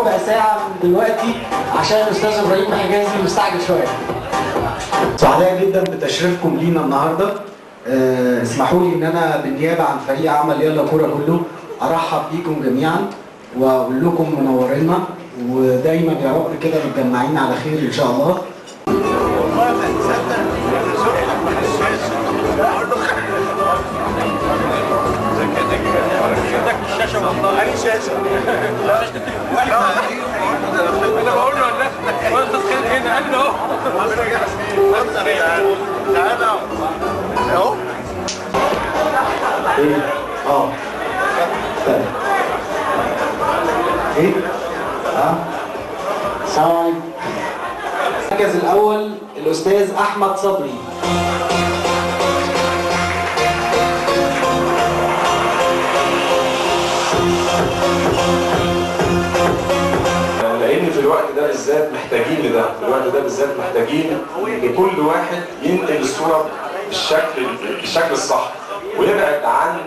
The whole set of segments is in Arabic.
ربع ساعه من دلوقتي عشان الاستاذ ابراهيم حجازي مستعجل شويه. سعداء جدا بتشريفكم لينا النهارده. اسمحوا لي ان انا بالنيابه عن فريق عمل يلا كوره كله ارحب بيكم جميعا واقول لكم منورينا، ودايما يا رب كده متجمعين على خير ان شاء الله. الشاشه والله انا شاشه انا بقول له ولا انت تتخيل هنا قال له تعالى اهو ايه ايه السلام عليكم. المركز الاول الاستاذ احمد صبري. لان في الوقت ده بالذات محتاجين لده، في الوقت ده بالذات محتاجين لكل واحد ينقل الصوره بالشكل الصح ويبعد عن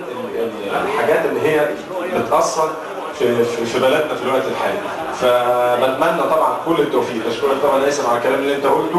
الحاجات اللي هي بتاثر في بلدنا في الوقت الحالي. فبتمنى طبعا كل التوفيق. اشكرك طبعا يا اسم على الكلام اللي انت قلته.